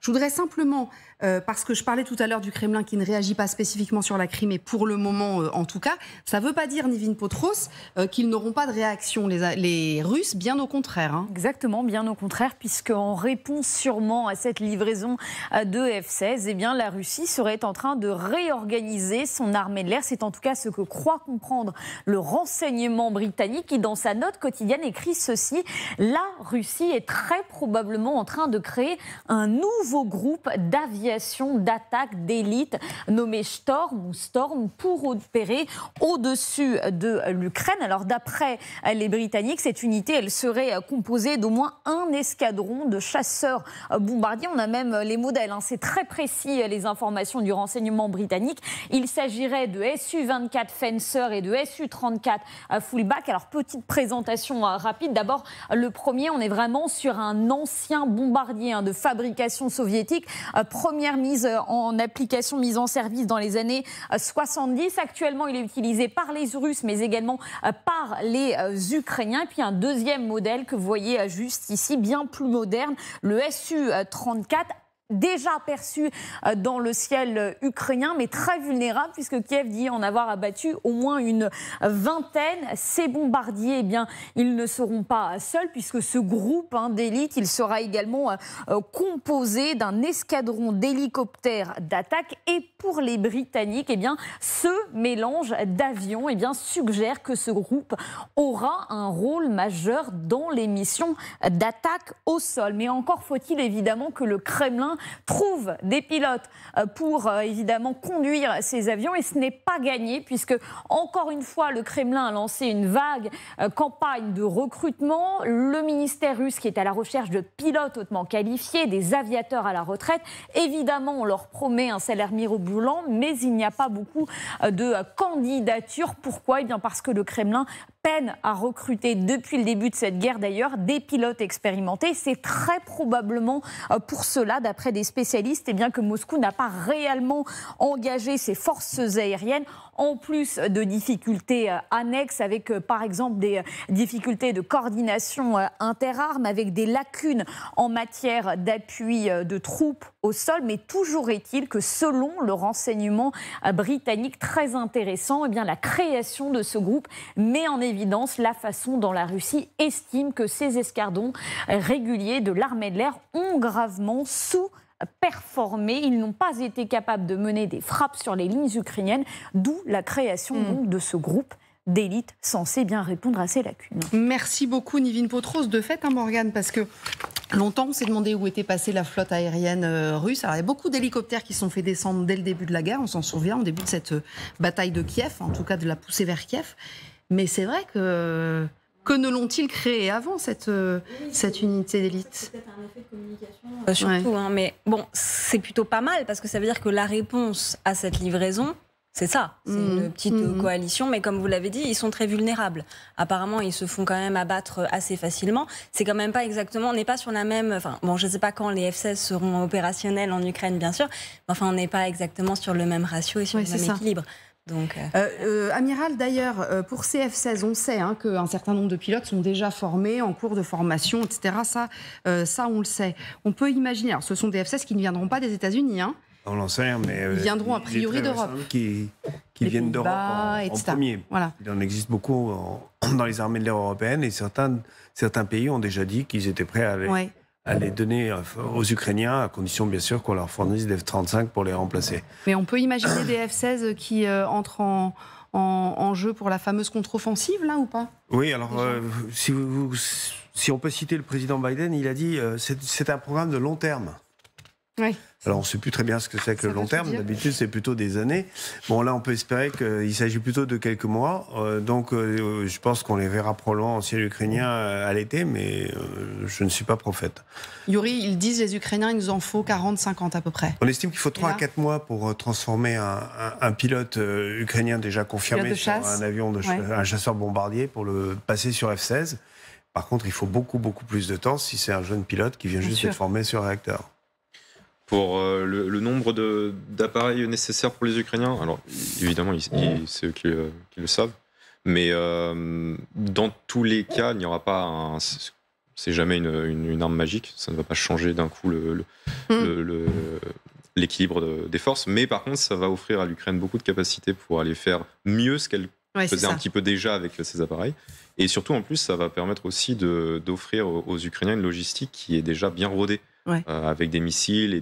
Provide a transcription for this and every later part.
Je voudrais simplement, parce que je parlais tout à l'heure du Kremlin qui ne réagit pas spécifiquement sur la Crimée, pour le moment en tout cas, ça ne veut pas dire, Nivine Potros, qu'ils n'auront pas de réaction, les Russes, bien au contraire. Hein. Exactement, bien au contraire, puisqu'en réponse sûrement à cette livraison de F-16, eh bien, la Russie serait en train de réorganiser son armée de l'air. C'est en tout cas ce que croit comprendre le renseignement britannique qui, dans sa note quotidienne, écrit ceci. La Russie est très probablement en train de créer un nouveau groupe d'aviation d'attaque d'élite nommé Storm pour opérer au-dessus de l'Ukraine. Alors d'après les Britanniques, cette unité, elle serait composée d'au moins un escadron de chasseurs bombardiers. On a même les modèles, hein. C'est très précis les informations du renseignement britannique. Il s'agirait de Su-24 Fencer et de Su-34 Fullback. Alors petite présentation rapide. D'abord, le premier, on est vraiment sur un ancien bombardier de fabrication soviétique. Première mise en application, mise en service dans les années 70. Actuellement, il est utilisé par les Russes, mais également par les Ukrainiens. Et puis un deuxième modèle que vous voyez juste ici, bien plus moderne, le Su-34. Déjà aperçu dans le ciel ukrainien, mais très vulnérable, puisque Kiev dit en avoir abattu au moins une vingtaine. Ces bombardiers, eh bien, ils ne seront pas seuls, puisque ce groupe d'élite, il sera également composé d'un escadron d'hélicoptères d'attaque. Et pour les Britanniques, eh bien, ce mélange d'avions suggère que ce groupe aura un rôle majeur dans les missions d'attaque au sol. Mais encore faut-il évidemment que le Kremlin trouve des pilotes pour évidemment conduire ces avions, et ce n'est pas gagné, puisque encore une fois le Kremlin a lancé une vague campagne de recrutement. Le ministère russe qui est à la recherche de pilotes hautement qualifiés, des aviateurs à la retraite, évidemment on leur promet un salaire mirobolant, mais il n'y a pas beaucoup de candidatures. Pourquoi ? Eh bien parce que le Kremlin peine à recruter depuis le début de cette guerre d'ailleurs des pilotes expérimentés. C'est très probablement pour cela, d'après des spécialistes, eh bien, que Moscou n'a pas réellement engagé ses forces aériennes, en plus de difficultés annexes avec par exemple des difficultés de coordination interarmes, avec des lacunes en matière d'appui de troupes au sol. Mais toujours est-il que selon le renseignement britannique, très intéressant, eh bien, la création de ce groupe met en évidence la façon dont la Russie estime que ces escadrons réguliers de l'armée de l'air ont gravement sous-performé. Ils n'ont pas été capables de mener des frappes sur les lignes ukrainiennes, d'où la création donc, de ce groupe d'élite censé bien répondre à ces lacunes. Merci beaucoup Nivine Potros. De fait, Morgane, parce que longtemps on s'est demandé où était passée la flotte aérienne russe. Alors, il y a beaucoup d'hélicoptères qui sont fait descendre dès le début de la guerre, on s'en souvient, au début de cette bataille de Kiev, en tout cas de la poussée vers Kiev. Mais c'est vrai que ne l'ont-ils créé avant, cette unité d'élite ? C'est peut-être un effet de communication surtout, ouais. Mais bon, c'est plutôt pas mal, parce que ça veut dire que la réponse à cette livraison, c'est ça, c'est une petite coalition, mais comme vous l'avez dit, ils sont très vulnérables. Apparemment, ils se font quand même abattre assez facilement. C'est quand même pas exactement, on n'est pas sur la même... Enfin, bon, je ne sais pas quand les F-16 seront opérationnels en Ukraine, bien sûr, mais enfin, on n'est pas exactement sur le même ratio et sur le même équilibre. Donc, Amiral, d'ailleurs, pour ces F-16, on sait qu'un certain nombre de pilotes sont déjà formés, en cours de formation, etc. Ça, on le sait. On peut imaginer, alors ce sont des F-16 qui ne viendront pas des États-Unis, On n'en sait rien, mais ils viendront a priori d'Europe. Qui viennent d'Europe en premier. Voilà. Il en existe beaucoup dans les armées de l'air européennes, et certains pays ont déjà dit qu'ils étaient prêts à les donner aux Ukrainiens, à condition bien sûr qu'on leur fournisse des F-35 pour les remplacer. Mais on peut imaginer des F-16 qui entrent en jeu pour la fameuse contre-offensive, là, ou pas ? Oui, alors si on peut citer le président Biden, il a dit c'est un programme de long terme. Oui. Alors, on ne sait plus très bien ce que c'est que le long terme. D'habitude, c'est plutôt des années. Bon, là, on peut espérer qu'il s'agit plutôt de quelques mois. Donc, je pense qu'on les verra probablement en ciel ukrainien à l'été, mais je ne suis pas prophète. Yuri, ils disent, les Ukrainiens, il nous en faut 40-50 à peu près. On estime qu'il faut 3 à 4 mois pour transformer un pilote ukrainien déjà confirmé sur un avion, un chasseur bombardier, pour le passer sur F-16. Par contre, il faut beaucoup, beaucoup plus de temps si c'est un jeune pilote qui vient juste d'être formé sur réacteur. Pour le nombre d'appareils nécessaires pour les Ukrainiens, alors évidemment, c'est eux qui le savent, mais dans tous les cas, il n'y aura pas c'est jamais une arme magique, ça ne va pas changer d'un coup l'équilibre des forces, mais par contre, ça va offrir à l'Ukraine beaucoup de capacités pour aller faire mieux ce qu'elle faisait un petit peu déjà avec ces appareils. Et surtout, en plus, ça va permettre aussi d'offrir aux Ukrainiens une logistique qui est déjà bien rodée, avec des missiles et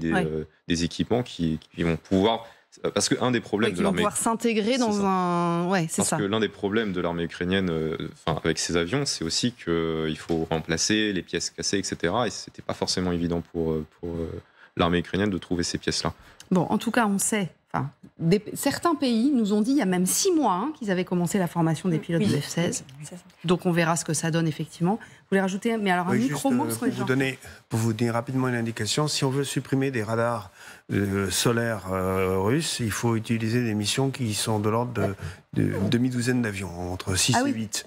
des équipements qui vont pouvoir... Parce que un des problèmes de l'armée... pouvoir s'intégrer dans un... Parce que l'un des problèmes de l'armée ukrainienne, avec ses avions, c'est aussi qu'il faut remplacer les pièces cassées, etc. Et c'était pas forcément évident pour l'armée ukrainienne de trouver ces pièces-là. Bon, en tout cas, on sait... certains pays nous ont dit il y a même 6 mois qu'ils avaient commencé la formation des pilotes de F-16. Donc on verra ce que ça donne effectivement. Vous voulez rajouter un micro-mot pour vous donner rapidement une indication, si on veut supprimer des radars solaires russes, il faut utiliser des missions qui sont de l'ordre d'une demi-douzaine d'avions, entre 6 et 8.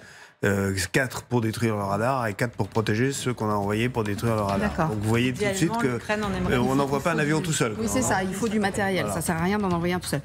4 pour détruire le radar et 4 pour protéger ceux qu'on a envoyés pour détruire le radar. Donc vous voyez tout de suite qu'on n'envoie pas un avion tout seul. Oui, c'est ça, il faut du matériel, ça ne sert à rien d'en envoyer un tout seul.